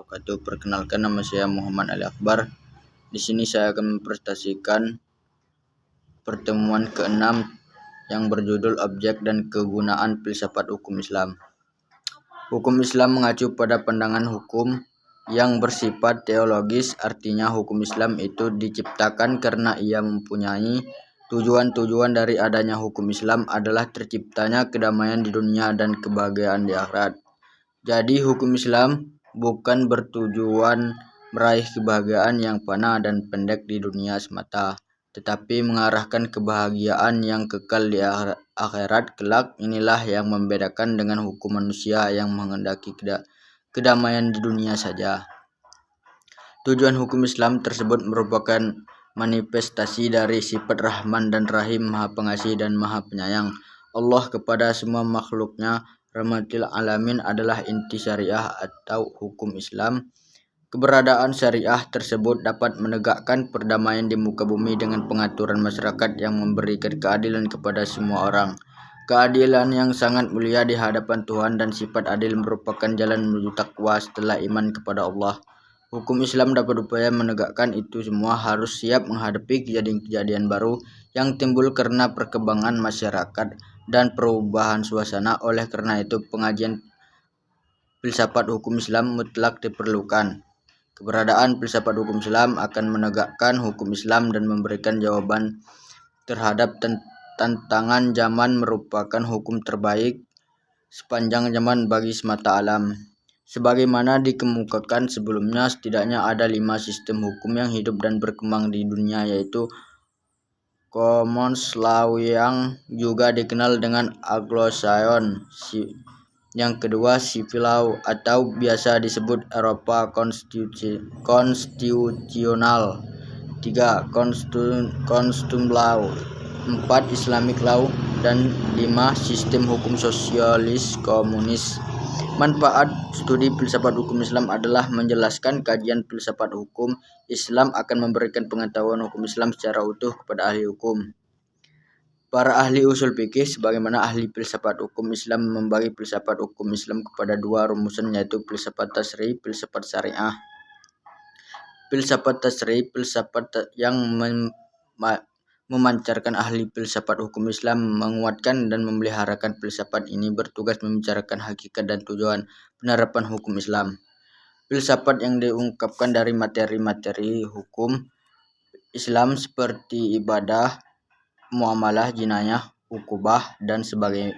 wabarakatuh. Perkenalkan, nama saya Muhammad Ali Akbar. Di sini saya akan mempresentasikan pertemuan ke-6 yang berjudul Objek dan Kegunaan Filsafat Hukum Islam. Hukum Islam mengacu pada pandangan hukum yang bersifat teologis, artinya hukum Islam itu diciptakan karena ia mempunyai tujuan dari adanya hukum Islam adalah terciptanya kedamaian di dunia dan kebahagiaan di akhirat. Jadi hukum Islam bukan bertujuan meraih kebahagiaan yang fana dan pendek di dunia semata, tetapi mengarahkan kebahagiaan yang kekal di akhirat kelak. Inilah yang membedakan dengan hukum manusia yang menghendaki kedamaian di dunia saja. Tujuan hukum Islam tersebut merupakan manifestasi dari sifat Rahman dan Rahim, Maha Pengasih dan Maha Penyayang Allah kepada semua makhluknya. Rahmatil alamin adalah inti syariah atau hukum Islam. Keberadaan syariah tersebut dapat menegakkan perdamaian di muka bumi dengan pengaturan masyarakat yang memberikan keadilan kepada semua orang. Keadilan yang sangat mulia di hadapan Tuhan, dan sifat adil merupakan jalan menuju takwa setelah iman kepada Allah. Hukum Islam dapat upaya menegakkan itu semua harus siap menghadapi kejadian-kejadian baru yang timbul karena perkembangan masyarakat dan perubahan suasana. Oleh karena itu, pengajian filsafat hukum Islam mutlak diperlukan. Keberadaan filsafat hukum Islam akan menegakkan hukum Islam dan memberikan jawaban terhadap tantangan zaman, merupakan hukum terbaik sepanjang zaman bagi semesta alam. Sebagaimana dikemukakan sebelumnya, setidaknya ada 5 sistem hukum yang hidup dan berkembang di dunia, yaitu Commons Law yang juga dikenal dengan Anglo-Saxon. Yang kedua, Civil Law atau biasa disebut Eropa Konstitusional. 3. Custom Law. 4. Islamic Law. Dan 5. Sistem hukum sosialis komunis. Manfaat studi filsafat hukum Islam adalah menjelaskan kajian filsafat hukum Islam akan memberikan pengetahuan hukum Islam secara utuh kepada ahli hukum. Para ahli usul fikih sebagaimana ahli filsafat hukum Islam membagi filsafat hukum Islam kepada 2 rumusan, yaitu filsafat tasyri', filsafat syariah. Filsafat tasyri', filsafat yang memancarkan ahli filsafat hukum Islam menguatkan dan memeliharakan filsafat ini bertugas membicarakan hakikat dan tujuan penerapan hukum Islam. Filsafat yang diungkapkan dari materi-materi hukum Islam seperti ibadah, muamalah, jinayah, ukubah, dan sebagainya.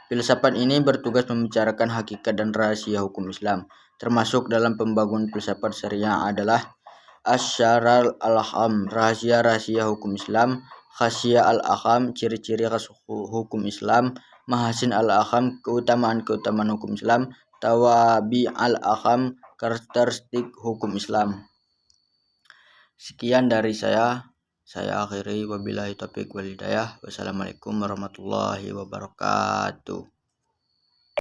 Filsafat ini bertugas membicarakan hakikat dan rahasia hukum Islam. Termasuk dalam pembangunan filsafat syariah adalah Asyaral al-Aham, rahasia-rahasia hukum Islam; Khasya al-Aham, ciri-ciri khas hukum Islam; Mahasin al-Aham, keutamaan-keutamaan hukum Islam; Tawabi al-Aham, karakteristik hukum Islam. Sekian dari saya akhiri, wabillahi taufiq wal hidayah. Wassalamualaikum warahmatullahi wabarakatuh.